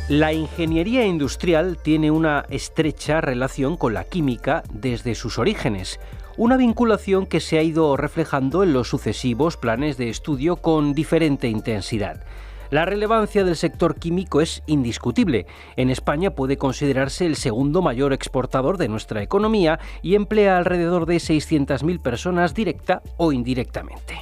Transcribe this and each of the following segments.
La ingeniería industrial tiene una estrecha relación con la química desde sus orígenes, una vinculación que se ha ido reflejando en los sucesivos planes de estudio con diferente intensidad. La relevancia del sector químico es indiscutible. En España puede considerarse el segundo mayor exportador de nuestra economía y emplea alrededor de 600.000 personas directa o indirectamente.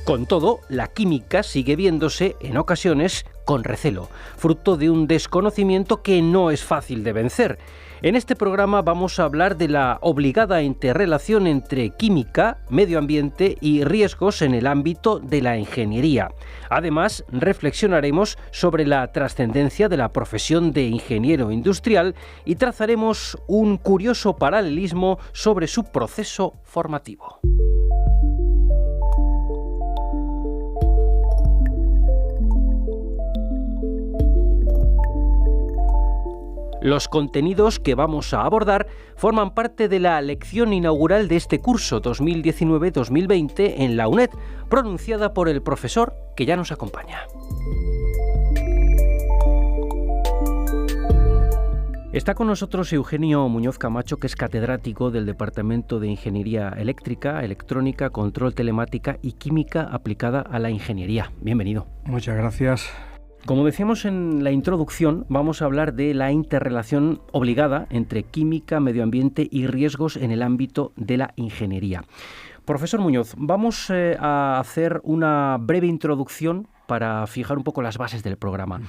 Con todo, la química sigue viéndose, en ocasiones, con recelo, fruto de un desconocimiento que no es fácil de vencer. En este programa vamos a hablar de la obligada interrelación entre química, medio ambiente y riesgos en el ámbito de la ingeniería. Además, reflexionaremos sobre la trascendencia de la profesión de ingeniero industrial y trazaremos un curioso paralelismo sobre su proceso formativo. Los contenidos que vamos a abordar forman parte de la lección inaugural de este curso 2019-2020 en la UNED, pronunciada por el profesor que ya nos acompaña. Está con nosotros Eugenio Muñoz Camacho, que es catedrático del Departamento de Ingeniería Eléctrica, Electrónica, Control Telemática y Química aplicada a la ingeniería. Bienvenido. Muchas gracias. Como decíamos en la introducción, vamos a hablar de la interrelación obligada entre química, medio ambiente y riesgos en el ámbito de la ingeniería. Profesor Muñoz, vamos a hacer una breve introducción para fijar un poco las bases del programa.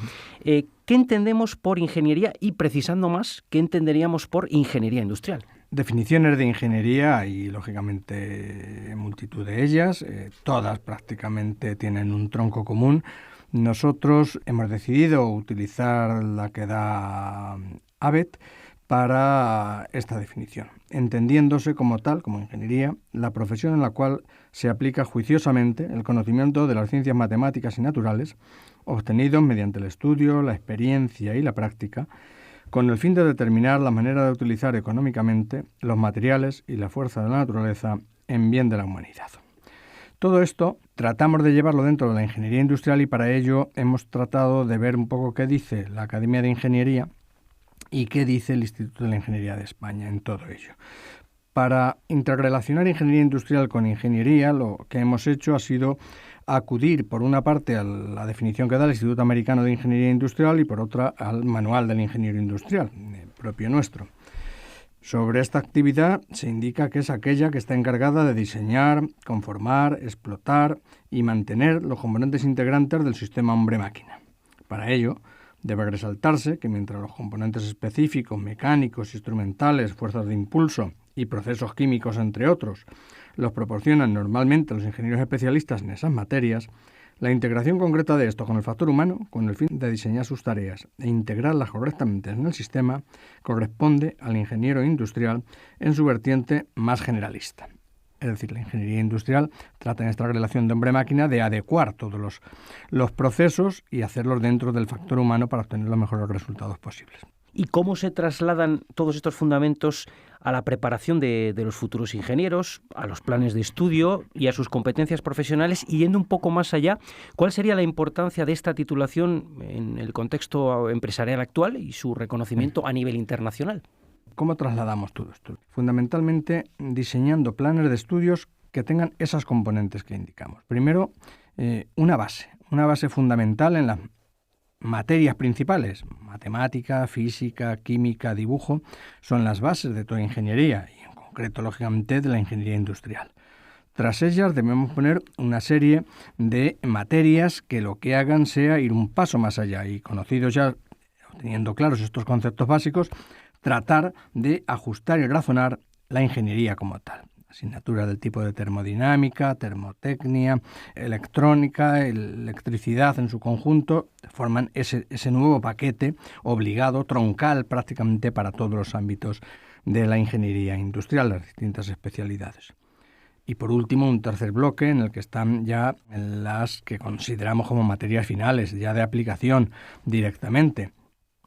¿Qué entendemos por ingeniería y, precisando más, qué entenderíamos por ingeniería industrial? Definiciones de ingeniería y, lógicamente, multitud de ellas. Todas prácticamente tienen un tronco común. Nosotros hemos decidido utilizar la que da ABET para esta definición, entendiéndose como tal, como ingeniería, la profesión en la cual se aplica juiciosamente el conocimiento de las ciencias matemáticas y naturales, obtenidos mediante el estudio, la experiencia y la práctica, con el fin de determinar la manera de utilizar económicamente los materiales y la fuerza de la naturaleza en bien de la humanidad. Todo esto tratamos de llevarlo dentro de la ingeniería industrial y para ello hemos tratado de ver un poco qué dice la Academia de Ingeniería y qué dice el Instituto de la Ingeniería de España en todo ello. Para interrelacionar ingeniería industrial con ingeniería, lo que hemos hecho ha sido acudir por una parte a la definición que da el Instituto Americano de Ingeniería Industrial y por otra al Manual del Ingeniero Industrial, propio nuestro. Sobre esta actividad se indica que es aquella que está encargada de diseñar, conformar, explotar y mantener los componentes integrantes del sistema hombre-máquina. Para ello, debe resaltarse que mientras los componentes específicos, mecánicos, instrumentales, fuerzas de impulso y procesos químicos, entre otros, los proporcionan normalmente los ingenieros especialistas en esas materias, la integración concreta de esto con el factor humano, con el fin de diseñar sus tareas e integrarlas correctamente en el sistema, corresponde al ingeniero industrial en su vertiente más generalista. Es decir, la ingeniería industrial trata en esta relación de hombre-máquina de adecuar todos los procesos y hacerlos dentro del factor humano para obtener los mejores resultados posibles. ¿Y cómo se trasladan todos estos fundamentos a la preparación de los futuros ingenieros, a los planes de estudio y a sus competencias profesionales? Y yendo un poco más allá, ¿cuál sería la importancia de esta titulación en el contexto empresarial actual y su reconocimiento a nivel internacional? ¿Cómo trasladamos todo esto? Fundamentalmente diseñando planes de estudios que tengan esas componentes que indicamos. Primero, una base fundamental en las materias principales, matemática, física, química, dibujo, son las bases de toda ingeniería y en concreto, lógicamente, de la ingeniería industrial. Tras ellas debemos poner una serie de materias que lo que hagan sea ir un paso más allá y conocidos ya, teniendo claros estos conceptos básicos, tratar de ajustar y razonar la ingeniería como tal. Asignaturas del tipo de termodinámica, termotecnia, electrónica, electricidad en su conjunto, forman ese nuevo paquete obligado, troncal prácticamente para todos los ámbitos de la ingeniería industrial, las distintas especialidades. Y por último, un tercer bloque en el que están ya las que consideramos como materias finales, ya de aplicación directamente.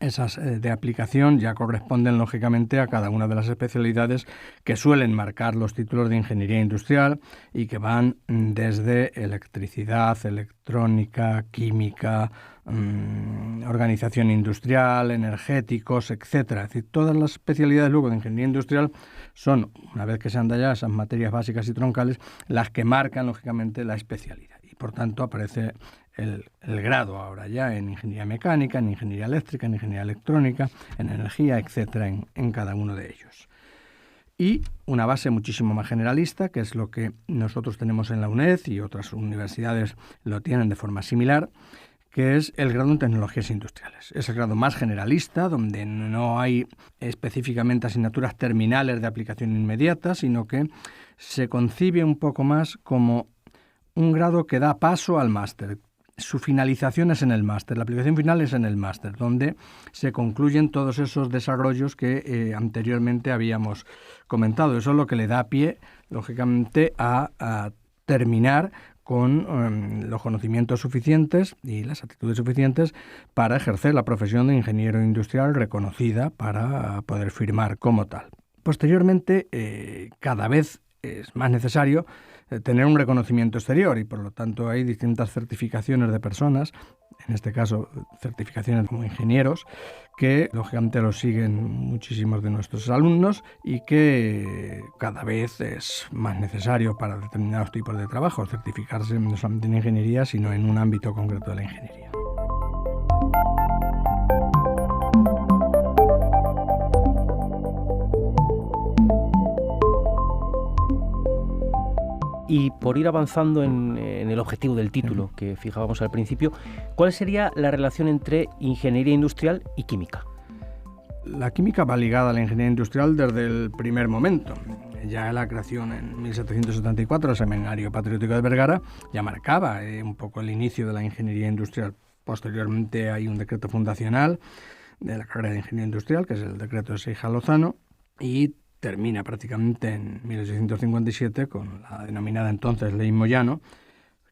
Esas de aplicación ya corresponden lógicamente a cada una de las especialidades que suelen marcar los títulos de ingeniería industrial y que van desde electricidad, electrónica, química, organización industrial, energéticos, etcétera. Es decir, todas las especialidades luego de ingeniería industrial son, una vez que se han dado ya esas materias básicas y troncales, las que marcan lógicamente la especialidad. Y por tanto aparece el grado ahora ya en ingeniería mecánica, en ingeniería eléctrica, en ingeniería electrónica, en energía, etcétera, en cada uno de ellos. Y una base muchísimo más generalista, que es lo que nosotros tenemos en la UNED y otras universidades lo tienen de forma similar, que es el grado en tecnologías industriales. Es el grado más generalista, donde no hay específicamente asignaturas terminales de aplicación inmediata, sino que se concibe un poco más como un grado que da paso al máster. Su finalización es en el máster, la aplicación final es en el máster, donde se concluyen todos esos desarrollos que anteriormente habíamos comentado. Eso es lo que le da pie, lógicamente, a terminar con los conocimientos suficientes y las aptitudes suficientes para ejercer la profesión de ingeniero industrial reconocida para poder firmar como tal. Posteriormente, cada vez es más necesario tener un reconocimiento exterior y por lo tanto hay distintas certificaciones de personas, en este caso certificaciones como ingenieros, que lógicamente lo siguen muchísimos de nuestros alumnos y que cada vez es más necesario para determinados tipos de trabajo certificarse no solamente en ingeniería, sino en un ámbito concreto de la ingeniería. Y por ir avanzando en el objetivo del título que fijábamos al principio, ¿cuál sería la relación entre ingeniería industrial y química? La química va ligada a la ingeniería industrial desde el primer momento. Ya la creación en 1774 del Seminario Patriótico de Vergara ya marcaba un poco el inicio de la ingeniería industrial. Posteriormente hay un decreto fundacional de la carrera de ingeniería industrial, que es el decreto de Seija-Lozano, y termina prácticamente en 1857 con la denominada entonces Ley Moyano,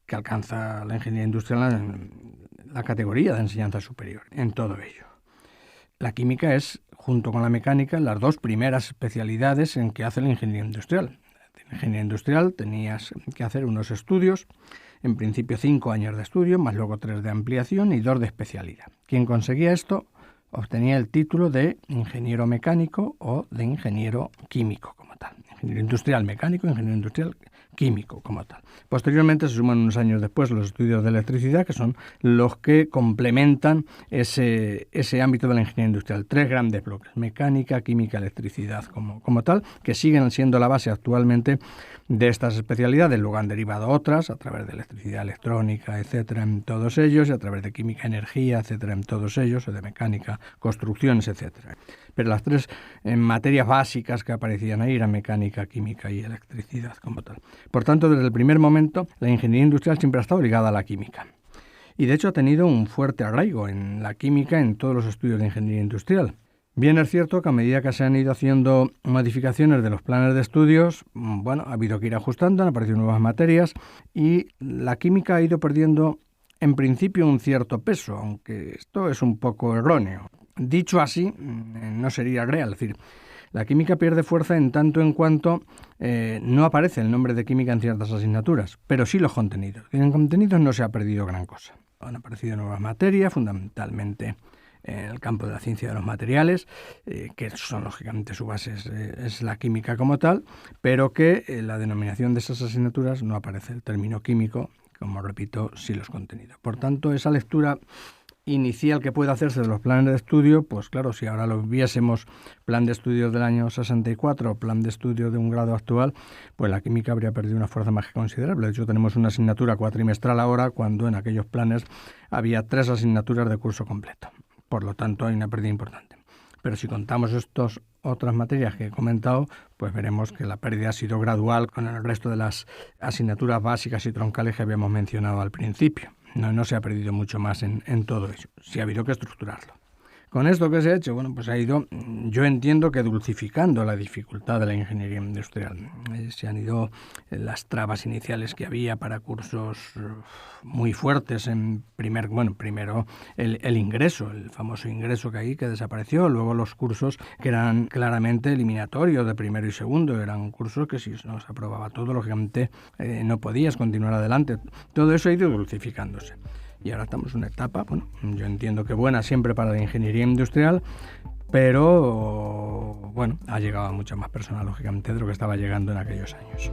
que alcanza la ingeniería industrial en la categoría de enseñanza superior, en todo ello. La química es, junto con la mecánica, las dos primeras especialidades en que hace la ingeniería industrial. En la ingeniería industrial tenías que hacer unos estudios, en principio 5 años de estudio, más luego 3 de ampliación y 2 de especialidad. Quien conseguía esto obtenía el título de ingeniero mecánico o de ingeniero químico como tal. Ingeniero industrial mecánico, ingeniero industrial químico como tal. Posteriormente se suman unos años después los estudios de electricidad, que son los que complementan ese ámbito de la ingeniería industrial. 3 grandes bloques, mecánica, química, electricidad como tal, que siguen siendo la base actualmente de estas especialidades. Luego han derivado otras a través de electricidad, electrónica, etcétera, en todos ellos, y a través de química, energía, etcétera, en todos ellos, o de mecánica, construcciones, etcétera. Pero las 3 materias básicas que aparecían ahí eran mecánica, química y electricidad como tal. Por tanto, desde el primer momento, la ingeniería industrial siempre ha estado ligada a la química. Y de hecho ha tenido un fuerte arraigo en la química en todos los estudios de ingeniería industrial. Bien es cierto que a medida que se han ido haciendo modificaciones de los planes de estudios, ha habido que ir ajustando, han aparecido nuevas materias y la química ha ido perdiendo en principio un cierto peso, aunque esto es un poco erróneo. Dicho así, no sería real, es decir, la química pierde fuerza en tanto en cuanto no aparece el nombre de química en ciertas asignaturas, pero sí los contenidos. En contenidos no se ha perdido gran cosa. Han aparecido nuevas materias, fundamentalmente en el campo de la ciencia de los materiales, que son lógicamente su base es la química como tal, pero que la denominación de esas asignaturas no aparece el término químico, como repito, sí los contenidos. Por tanto, esa lectura inicial que puede hacerse de los planes de estudio, pues claro, si ahora lo viésemos plan de estudios del año 64 o plan de estudio de un grado actual, pues la química habría perdido una fuerza más que considerable. De hecho, tenemos una asignatura cuatrimestral ahora, cuando en aquellos planes había 3 asignaturas de curso completo. Por lo tanto, hay una pérdida importante. Pero si contamos estas otras materias que he comentado, pues veremos que la pérdida ha sido gradual con el resto de las asignaturas básicas y troncales que habíamos mencionado al principio. No se ha perdido mucho más en todo eso. Sí ha habido que estructurarlo. Con esto que se ha hecho, bueno, pues ha ido, yo entiendo que dulcificando la dificultad de la ingeniería industrial. Se han ido las trabas iniciales que había para cursos muy fuertes en primero el ingreso, el famoso ingreso que desapareció, luego los cursos que eran claramente eliminatorios de primero y segundo, eran cursos que si no se aprobaba todo, lógicamente no podías continuar adelante. Todo eso ha ido dulcificándose. Y ahora estamos en una etapa, yo entiendo que buena siempre para la ingeniería industrial, pero ha llegado a mucha más personas, lógicamente, de lo que estaba llegando en aquellos años.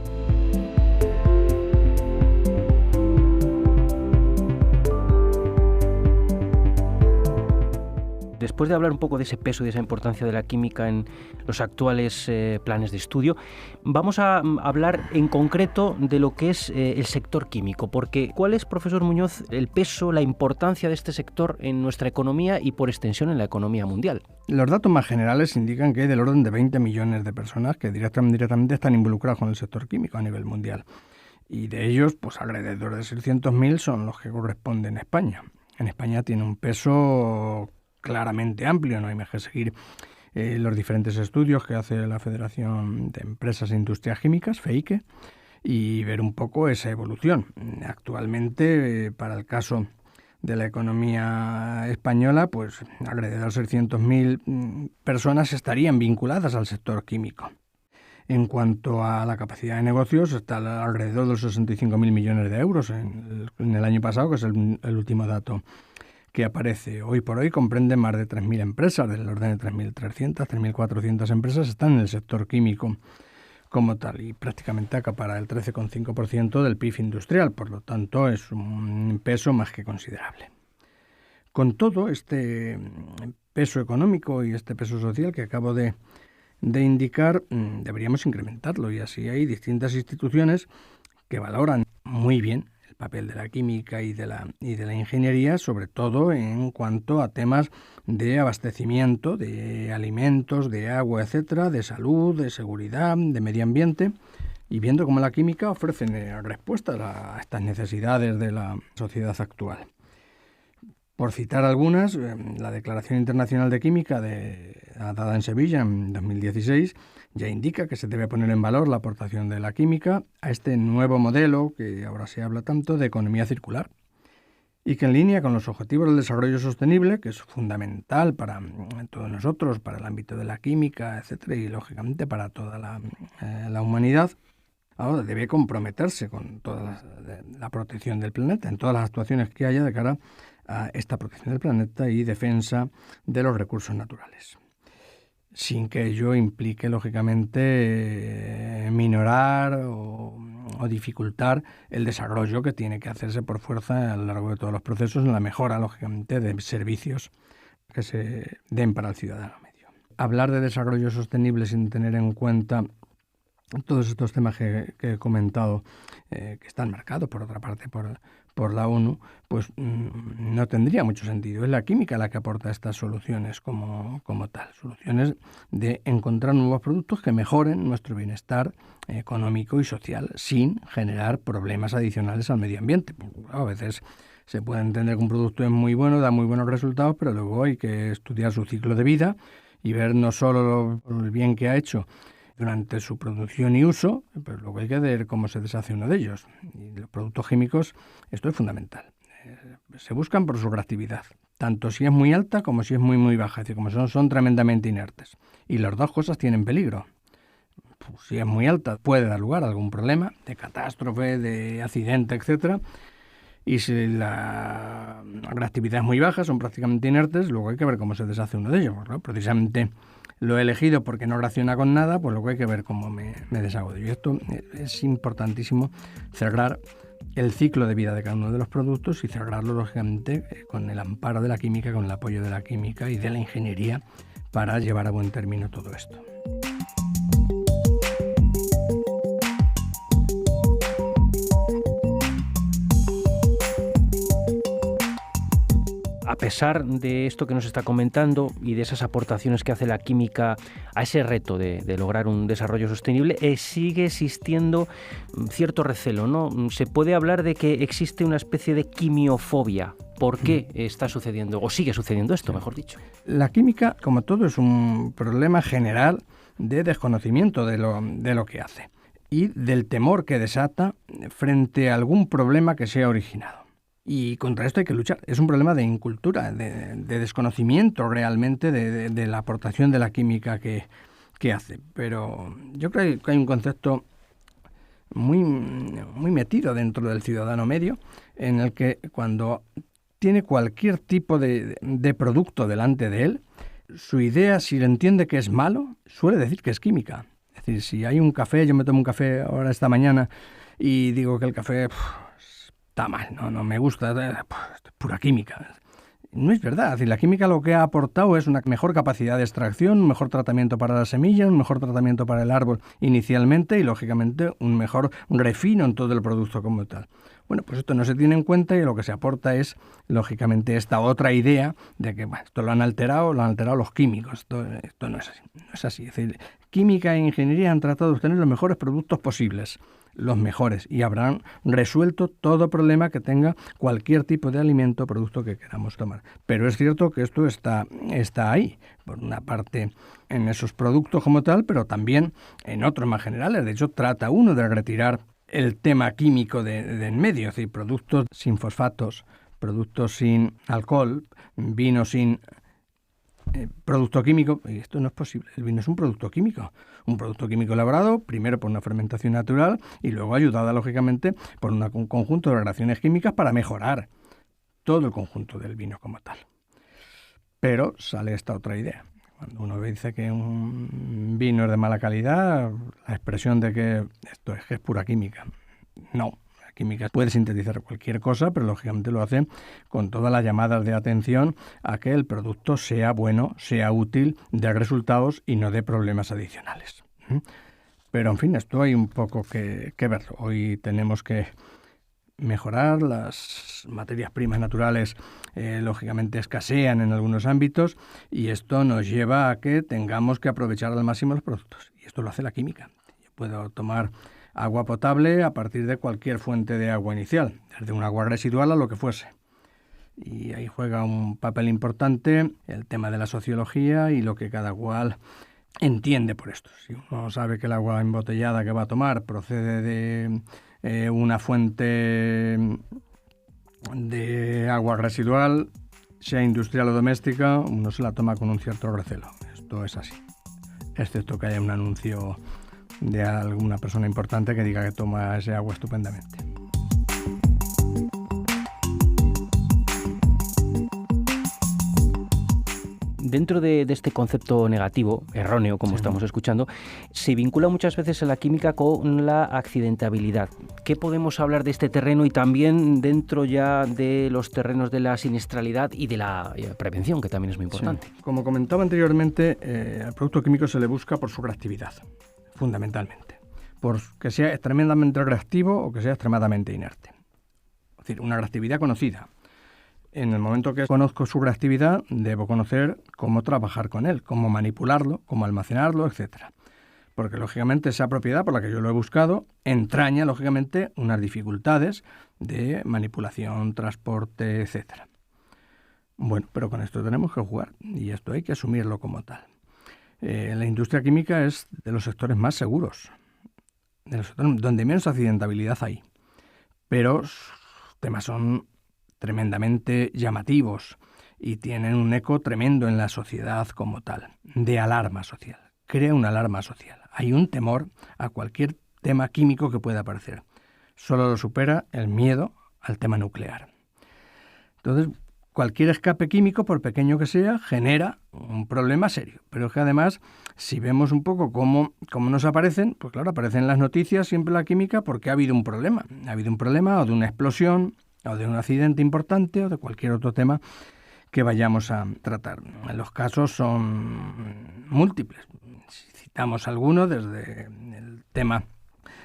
Después de hablar un poco de ese peso y de esa importancia de la química en los actuales planes de estudio, vamos a hablar en concreto de lo que es el sector químico, porque ¿cuál es, profesor Muñoz, el peso, la importancia de este sector en nuestra economía y por extensión en la economía mundial? Los datos más generales indican que hay del orden de 20 millones de personas que directamente están involucradas con el sector químico a nivel mundial. Y de ellos, pues alrededor de 600.000 son los que corresponden a España. En España tiene un peso claramente amplio, no hay más que seguir los diferentes estudios que hace la Federación de Empresas e Industrias Químicas, FEIQUE, y ver un poco esa evolución. Actualmente, para el caso de la economía española, pues alrededor de 600.000 personas estarían vinculadas al sector químico. En cuanto a la capacidad de negocios, está alrededor de los 65.000 millones de euros en el año pasado, que es el último dato que aparece. Hoy por hoy comprende más de 3.000 empresas, del orden de 3.300, 3.400 empresas están en el sector químico como tal y prácticamente acapara el 13,5% del PIB industrial, por lo tanto es un peso más que considerable. Con todo este peso económico y este peso social que acabo de indicar, deberíamos incrementarlo y así hay distintas instituciones que valoran muy bien el papel de la química y de la ingeniería, sobre todo en cuanto a temas de abastecimiento, de alimentos, de agua, etcétera, de salud, de seguridad, de medio ambiente, y viendo cómo la química ofrece respuestas a estas necesidades de la sociedad actual. Por citar algunas, la Declaración Internacional de Química dada en Sevilla en 2016 ya indica que se debe poner en valor la aportación de la química a este nuevo modelo que ahora se habla tanto de economía circular y que en línea con los objetivos del desarrollo sostenible, que es fundamental para todos nosotros, para el ámbito de la química, etcétera, y lógicamente para toda la humanidad, ahora debe comprometerse con toda la protección del planeta, en todas las actuaciones que haya de cara a esta protección del planeta y defensa de los recursos naturales, sin que ello implique, lógicamente, minorar o dificultar el desarrollo que tiene que hacerse por fuerza a lo largo de todos los procesos en la mejora, lógicamente, de servicios que se den para el ciudadano medio. Hablar de desarrollo sostenible sin tener en cuenta todos estos temas que he comentado, que están marcados, por otra parte, por la ONU, pues no tendría mucho sentido. Es la química la que aporta estas soluciones como tal, soluciones de encontrar nuevos productos que mejoren nuestro bienestar económico y social sin generar problemas adicionales al medio ambiente. A veces se puede entender que un producto es muy bueno, da muy buenos resultados, pero luego hay que estudiar su ciclo de vida y ver no solo el bien que ha hecho durante su producción y uso, pero luego hay que ver cómo se deshace uno de ellos. Y los productos químicos, esto es fundamental. Se buscan por su reactividad, tanto si es muy alta como si es muy, muy baja, es decir, como son tremendamente inertes. Y las dos cosas tienen peligro. Pues si es muy alta, puede dar lugar a algún problema de catástrofe, de accidente, etcétera. Y si la reactividad es muy baja, son prácticamente inertes, luego hay que ver cómo se deshace uno de ellos, ¿no? Precisamente lo he elegido porque no reacciona con nada, pues luego hay que ver cómo me deshago de ello. Y esto es importantísimo, cerrar el ciclo de vida de cada uno de los productos y cerrarlo, lógicamente, con el amparo de la química, con el apoyo de la química y de la ingeniería para llevar a buen término todo esto. A pesar de esto que nos está comentando y de esas aportaciones que hace la química a ese reto de lograr un desarrollo sostenible, sigue existiendo cierto recelo, ¿no? Se puede hablar de que existe una especie de quimiofobia ¿Por qué está sucediendo, o sigue sucediendo esto, mejor dicho? La química, como todo, es un problema general de desconocimiento de lo que hace y del temor que desata frente a algún problema que sea originado. Y contra esto hay que luchar. Es un problema de incultura, de desconocimiento realmente de la aportación de la química que hace. Pero yo creo que hay un concepto muy metido dentro del ciudadano medio, en el que cuando tiene cualquier tipo de producto delante de él, su idea, si le entiende que es malo, suele decir que es química. Es decir, si hay un café, yo me tomo un café ahora esta mañana y digo que el café está mal, no me gusta, es pura química. No es verdad. Es decir, la química lo que ha aportado es una mejor capacidad de extracción, un mejor tratamiento para la semilla, un mejor tratamiento para el árbol inicialmente y, lógicamente, un mejor refino en todo el producto como tal. Bueno, pues esto no se tiene en cuenta y lo que se aporta es, lógicamente, esta otra idea de que esto lo han alterado los químicos. Esto no es así. No es así. Es decir, química e ingeniería han tratado de obtener los mejores productos posibles, los mejores, y habrán resuelto todo problema que tenga cualquier tipo de alimento o producto que queramos tomar. Pero es cierto que esto está ahí, por una parte en esos productos como tal, pero también en otros más generales. De hecho, trata uno de retirar el tema químico de en medio, es decir, productos sin fosfatos, productos sin alcohol, vino sin producto químico, y esto no es posible. El vino es un producto químico elaborado primero por una fermentación natural y luego ayudada, lógicamente, por un conjunto de reacciones químicas para mejorar todo el conjunto del vino como tal. Pero sale esta otra idea. Cuando uno dice que un vino es de mala calidad, la expresión de que esto es pura química. No. Química puede sintetizar cualquier cosa, pero lógicamente lo hace con todas las llamadas de atención a que el producto sea bueno, sea útil, dé resultados y no dé problemas adicionales. Pero en fin, esto hay un poco que verlo. Hoy tenemos que mejorar, las materias primas naturales lógicamente escasean en algunos ámbitos y esto nos lleva a que tengamos que aprovechar al máximo los productos. Y esto lo hace la química. Yo puedo tomar agua potable a partir de cualquier fuente de agua inicial, desde un agua residual a lo que fuese. Y ahí juega un papel importante el tema de la sociología y lo que cada cual entiende por esto. Si uno sabe que el agua embotellada que va a tomar procede de una fuente de agua residual, sea industrial o doméstica, uno se la toma con un cierto recelo. Esto es así, excepto que haya un anuncio de alguna persona importante que diga que toma ese agua estupendamente. Dentro de este concepto negativo, erróneo, como estamos escuchando, se vincula muchas veces a la química con la accidentabilidad. ¿Qué podemos hablar de este terreno y también dentro ya de los terrenos de la siniestralidad y de la prevención, que también es muy importante? Sí. Como comentaba anteriormente, al producto químico se le busca por su reactividad, fundamentalmente, por que sea tremendamente reactivo o que sea extremadamente inerte. Es decir, una reactividad conocida. En el momento que conozco su reactividad, debo conocer cómo trabajar con él, cómo manipularlo, cómo almacenarlo, etc. Porque, lógicamente, esa propiedad por la que yo lo he buscado entraña, lógicamente, unas dificultades de manipulación, transporte, etc. Bueno, pero con esto tenemos que jugar y esto hay que asumirlo como tal. La industria química es de los sectores más seguros, de los sectores donde menos accidentabilidad hay, pero los temas son tremendamente llamativos y tienen un eco tremendo en la sociedad como tal, de alarma social. Crea una alarma social. Hay un temor a cualquier tema químico que pueda aparecer. Solo lo supera el miedo al tema nuclear. Entonces, cualquier escape químico, por pequeño que sea, genera un problema serio. Pero es que además, si vemos un poco cómo nos aparecen, pues claro, aparecen en las noticias siempre la química porque ha habido un problema. Ha habido un problema o de una explosión, o de un accidente importante, o de cualquier otro tema que vayamos a tratar. Los casos son múltiples. Si citamos algunos, desde el tema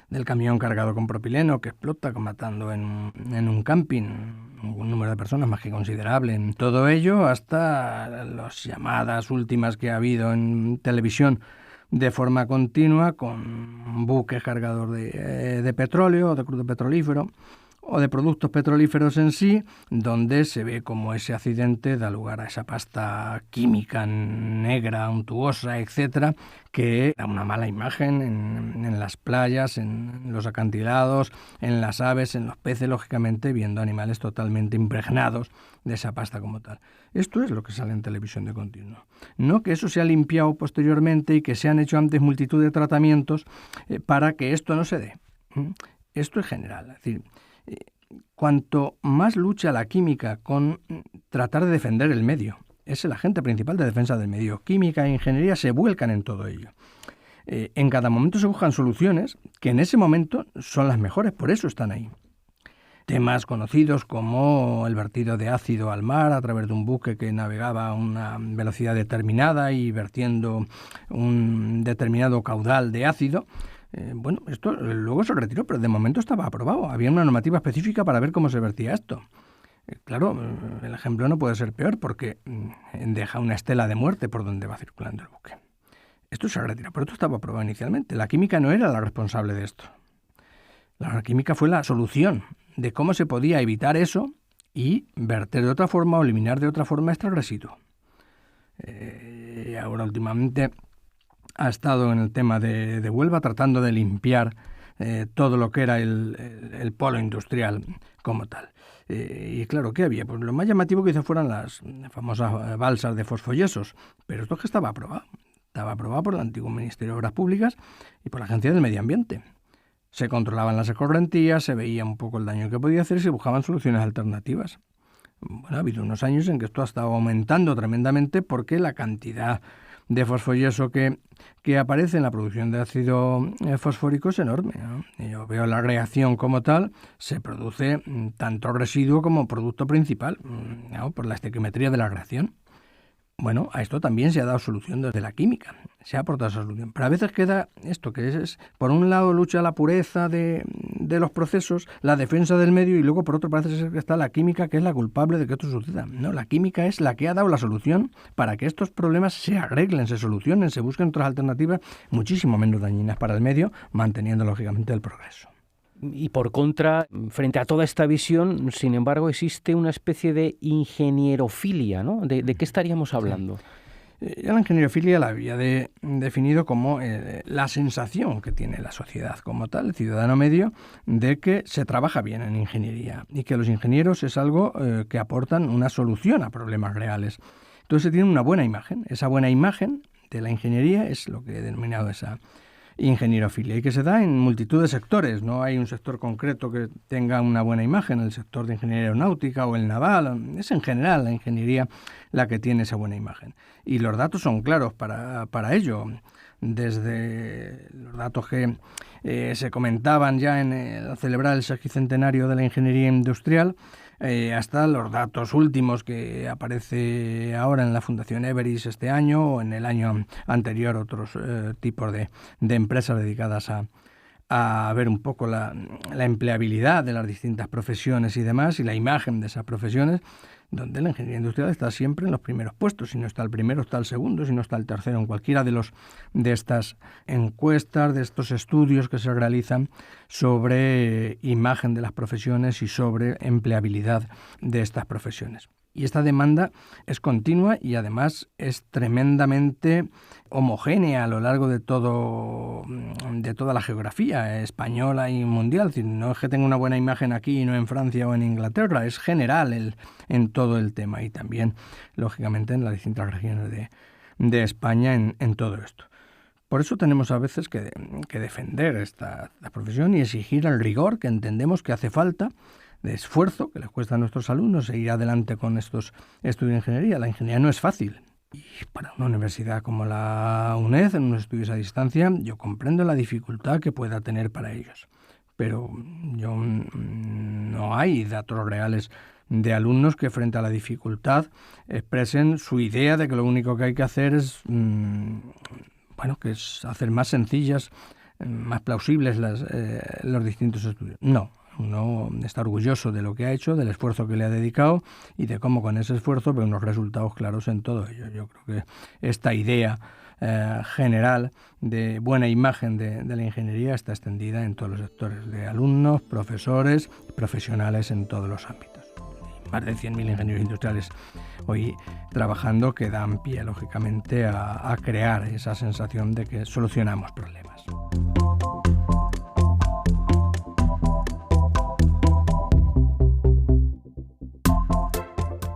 del camión cargado con propileno que explota, matando en un camping un número de personas más que considerable en todo ello, hasta las llamadas últimas que ha habido en televisión de forma continua con buques cargados de petróleo o de crudo petrolífero, o de productos petrolíferos en sí, donde se ve como ese accidente da lugar a esa pasta química negra, untuosa, etcétera, que da una mala imagen en las playas, en los acantilados, en las aves, en los peces, lógicamente, viendo animales totalmente impregnados de esa pasta como tal. Esto es lo que sale en televisión de continuo. No que eso se ha limpiado posteriormente y que se han hecho antes multitud de tratamientos para que esto no se dé. Esto es general. Es decir, cuanto más lucha la química con tratar de defender el medio, es el agente principal de defensa del medio. Química e ingeniería se vuelcan en todo ello. En cada momento se buscan soluciones que en ese momento son las mejores, por eso están ahí. Temas conocidos como el vertido de ácido al mar a través de un buque que navegaba a una velocidad determinada y vertiendo un determinado caudal de ácido. Esto luego se retiró, pero de momento estaba aprobado. Había una normativa específica para ver cómo se vertía esto. Claro, el ejemplo no puede ser peor porque deja una estela de muerte por donde va circulando el buque. Esto se retira, pero esto estaba aprobado inicialmente. La química no era la responsable de esto. La química fue la solución de cómo se podía evitar eso y verter de otra forma o eliminar de otra forma este residuo. Ahora últimamente ha estado en el tema de Huelva tratando de limpiar todo lo que era el polo industrial como tal. Y claro, ¿qué había? Pues lo más llamativo que hizo fueron las famosas balsas de fosfoyesos, pero esto es que estaba aprobado. Estaba aprobado por el antiguo Ministerio de Obras Públicas y por la Agencia del Medio Ambiente. Se controlaban las escorrentías, se veía un poco el daño que podía hacer y se buscaban soluciones alternativas. Ha habido unos años en que esto ha estado aumentando tremendamente porque la cantidad de fosfoyeso que aparece en la producción de ácido fosfórico es enorme, ¿no? Y yo veo la reacción como tal, se produce tanto residuo como producto principal, ¿no? Por la estequiometría de la reacción. Bueno, a esto también se ha dado solución desde la química, se ha aportado esa solución. Pero a veces queda esto, que es por un lado lucha la pureza de los procesos, la defensa del medio, y luego por otro parece ser que está la química, que es la culpable de que esto suceda. No, la química es la que ha dado la solución para que estos problemas se arreglen, se solucionen, se busquen otras alternativas muchísimo menos dañinas para el medio, manteniendo lógicamente el progreso. Y por contra, frente a toda esta visión, sin embargo, existe una especie de ingenierofilia, ¿no? ¿De qué estaríamos hablando? La ingenierofilia la había definido como la sensación que tiene la sociedad como tal, el ciudadano medio, de que se trabaja bien en ingeniería y que los ingenieros es algo que aportan una solución a problemas reales. Entonces se tiene una buena imagen. Esa buena imagen de la ingeniería es lo que he denominado esa ingenierofilia, y que se da en multitud de sectores. No hay un sector concreto que tenga una buena imagen, el sector de ingeniería aeronáutica o el naval. Es en general la ingeniería la que tiene esa buena imagen. Y los datos son claros para ello. Desde los datos que se comentaban ya al celebrar el sesquicentenario de la ingeniería industrial, hasta los datos últimos que aparece ahora en la Fundación Everis este año o en el año anterior otros tipos de empresas dedicadas a ver un poco la empleabilidad de las distintas profesiones y demás, y la imagen de esas profesiones, donde la ingeniería industrial está siempre en los primeros puestos. Si no está el primero, está el segundo; si no está el tercero, en cualquiera de estas encuestas, de estos estudios que se realizan sobre imagen de las profesiones y sobre empleabilidad de estas profesiones. Y esta demanda es continua y además es tremendamente homogénea a lo largo de toda la geografía española y mundial. Es decir, no es que tenga una buena imagen aquí y no en Francia o en Inglaterra, es general en todo el tema, y también, lógicamente, en las distintas regiones de España en todo esto. Por eso tenemos a veces que defender esta profesión y exigir el rigor que entendemos que hace falta, de esfuerzo que les cuesta a nuestros alumnos seguir adelante con estos estudios de ingeniería. La ingeniería no es fácil. Y para una universidad como la UNED, en unos estudios a distancia, yo comprendo la dificultad que pueda tener para ellos. Pero no hay datos reales de alumnos que frente a la dificultad expresen su idea de que lo único que hay que hacer es, que es hacer más sencillas, más plausibles los distintos estudios. No. Uno está orgulloso de lo que ha hecho, del esfuerzo que le ha dedicado y de cómo con ese esfuerzo ve unos resultados claros en todo ello. Yo creo que esta idea general de buena imagen de la ingeniería está extendida en todos los sectores, de alumnos, profesores, profesionales en todos los ámbitos. Más de 100.000 ingenieros industriales hoy trabajando que dan pie, lógicamente, a crear esa sensación de que solucionamos problemas.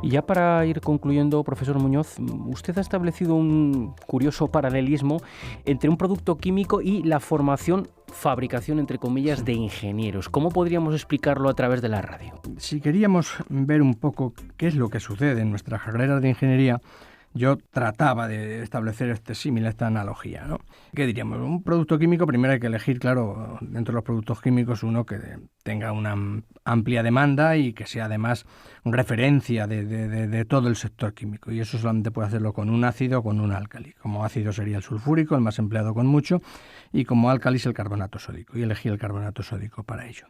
Y ya para ir concluyendo, profesor Muñoz, usted ha establecido un curioso paralelismo entre un producto químico y la fabricación, entre comillas, de ingenieros. ¿Cómo podríamos explicarlo a través de la radio? Si queríamos ver un poco qué es lo que sucede en nuestras carreras de ingeniería, yo trataba de establecer este símil, esta analogía, ¿no? ¿Qué diríamos? Un producto químico, primero hay que elegir, claro, dentro de los productos químicos, uno que tenga una amplia demanda y que sea además referencia de todo el sector químico. Y eso solamente puede hacerlo con un ácido o con un álcali. Como ácido sería el sulfúrico, el más empleado con mucho, y como álcali es el carbonato sódico. Y elegí el carbonato sódico para ello.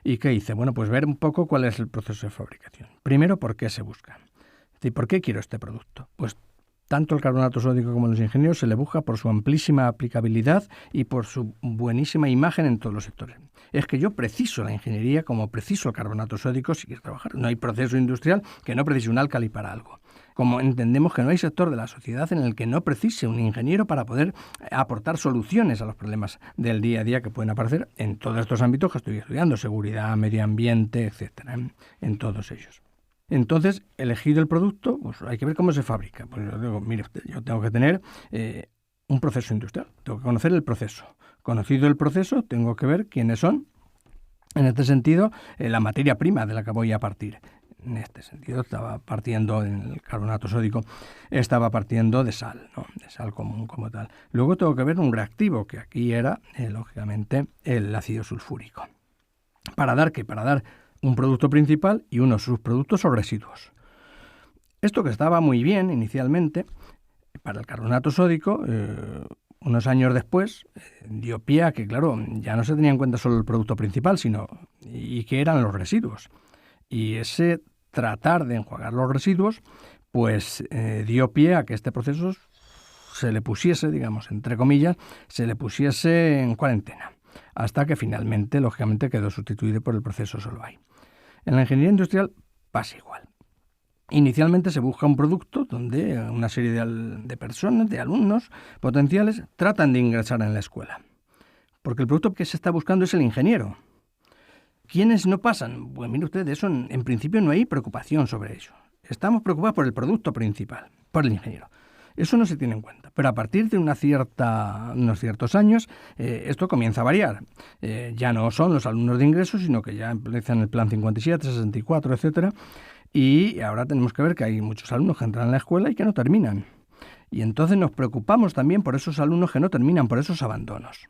¿Y qué hice? Bueno, pues ver un poco cuál es el proceso de fabricación. Primero, ¿por qué se busca? Es decir, ¿por qué quiero este producto? Pues tanto el carbonato sódico como los ingenieros se le busca por su amplísima aplicabilidad y por su buenísima imagen en todos los sectores. Es que yo preciso la ingeniería como preciso el carbonato sódico si quiero trabajar. No hay proceso industrial que no precise un álcali para algo. Como entendemos que no hay sector de la sociedad en el que no precise un ingeniero para poder aportar soluciones a los problemas del día a día que pueden aparecer en todos estos ámbitos que estoy estudiando, seguridad, medio ambiente, etcétera, en todos ellos. Entonces, elegido el producto, pues hay que ver cómo se fabrica. Pues yo digo, mire usted, yo tengo que tener un proceso industrial, tengo que conocer el proceso. Conocido el proceso, tengo que ver quiénes son, en este sentido, la materia prima de la que voy a partir. En este sentido, estaba partiendo en el carbonato sódico, estaba partiendo de sal, ¿no? De sal común como tal. Luego tengo que ver un reactivo, que aquí era, lógicamente, el ácido sulfúrico. ¿Para dar qué? Para dar un producto principal y unos subproductos o residuos. Esto que estaba muy bien inicialmente para el carbonato sódico, unos años después dio pie a que, claro, ya no se tenía en cuenta solo el producto principal, sino y que eran los residuos. Y ese tratar de enjuagar los residuos, pues dio pie a que este proceso se le pusiese, digamos, entre comillas, se le pusiese en cuarentena, hasta que finalmente, lógicamente, quedó sustituido por el proceso Solvay. En la ingeniería industrial pasa igual. Inicialmente se busca un producto donde una serie de personas, de alumnos potenciales, tratan de ingresar en la escuela. Porque el producto que se está buscando es el ingeniero. ¿Quiénes no pasan? Pues mire usted, de eso en principio no hay preocupación sobre ello. Estamos preocupados por el producto principal, por el ingeniero. Eso no se tiene en cuenta. Pero a partir de unos ciertos años, esto comienza a variar. Ya no son los alumnos de ingreso, sino que ya empiezan el plan 57, 64, etcétera. Y ahora tenemos que ver que hay muchos alumnos que entran en la escuela y que no terminan. Y entonces nos preocupamos también por esos alumnos que no terminan, por esos abandonos.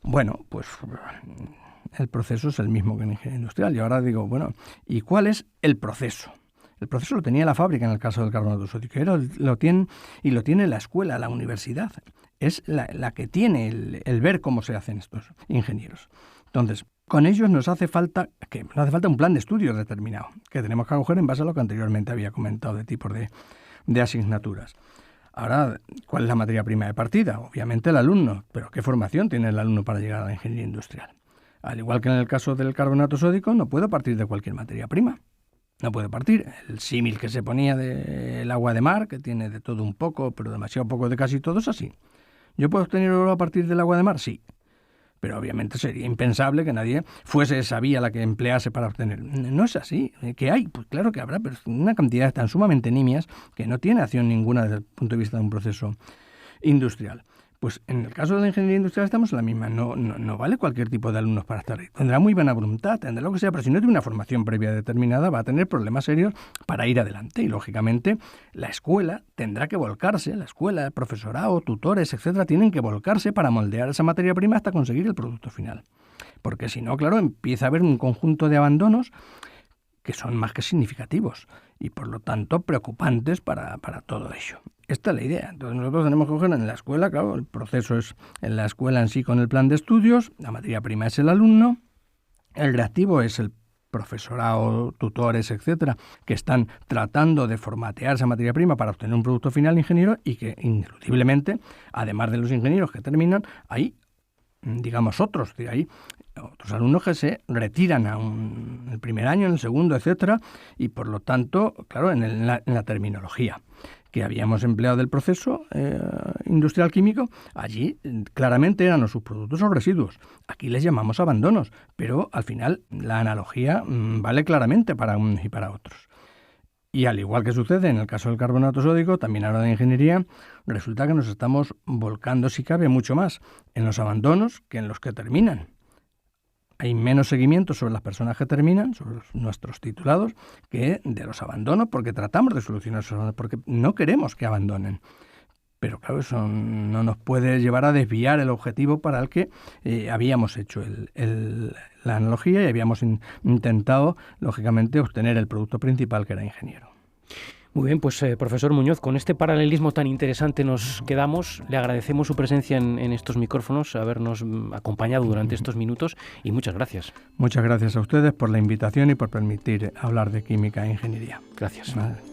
Bueno, pues el proceso es el mismo que en ingeniería industrial. Y ahora digo, bueno, ¿y cuál es el proceso? El proceso lo tenía la fábrica en el caso del carbonato sódico, lo tiene la escuela, la universidad. Es la que tiene el ver cómo se hacen estos ingenieros. Entonces, con ellos nos hace falta un plan de estudios determinado, que tenemos que acoger en base a lo que anteriormente había comentado de tipos de asignaturas. Ahora, ¿cuál es la materia prima de partida? Obviamente el alumno, pero ¿qué formación tiene el alumno para llegar a la ingeniería industrial? Al igual que en el caso del carbonato sódico, no puedo partir de cualquier materia prima. No puede partir. El símil que se ponía del agua de mar, que tiene de todo un poco, pero demasiado poco de casi todo, es así. ¿Yo puedo obtener oro a partir del agua de mar? Sí. Pero obviamente sería impensable que nadie fuese esa vía la que emplease para obtener. No es así. ¿Qué hay? Pues claro que habrá, pero una cantidad tan sumamente nimias que no tiene acción ninguna desde el punto de vista de un proceso industrial. Pues en el caso de la ingeniería industrial estamos en la misma. No vale cualquier tipo de alumnos para estar ahí. Tendrá muy buena voluntad, tendrá lo que sea, pero si no tiene una formación previa determinada va a tener problemas serios para ir adelante. Y lógicamente la escuela tendrá que volcarse, la escuela, el profesorado, tutores, etcétera, tienen que volcarse para moldear esa materia prima hasta conseguir el producto final. Porque si no, claro, empieza a haber un conjunto de abandonos que son más que significativos y por lo tanto preocupantes para todo ello. Esta es la idea. Entonces nosotros tenemos que coger en la escuela, claro, el proceso es en la escuela en sí con el plan de estudios, la materia prima es el alumno, el reactivo es el profesorado, tutores, etcétera, que están tratando de formatear esa materia prima para obtener un producto final ingeniero y que ineludiblemente, además de los ingenieros que terminan, hay, digamos, otros alumnos que se retiran en el primer año, en el segundo, etcétera, y por lo tanto, claro, en la terminología que habíamos empleado del proceso industrial químico, allí claramente eran los subproductos o residuos. Aquí les llamamos abandonos, pero al final la analogía vale claramente para unos y para otros. Y al igual que sucede en el caso del carbonato sódico, también a la hora de ingeniería, resulta que nos estamos volcando, si cabe, mucho más en los abandonos que en los que terminan. Hay menos seguimiento sobre las personas que terminan, sobre nuestros titulados, que de los abandonos, porque tratamos de solucionar esos abandonos, porque no queremos que abandonen. Pero claro, eso no nos puede llevar a desviar el objetivo para el que habíamos hecho la analogía y habíamos intentado, lógicamente, obtener el producto principal, que era ingeniero. Muy bien, pues profesor Muñoz, con este paralelismo tan interesante nos quedamos. Le agradecemos su presencia en estos micrófonos, habernos acompañado durante estos minutos y muchas gracias. Muchas gracias a ustedes por la invitación y por permitir hablar de química e ingeniería. Gracias. Vale.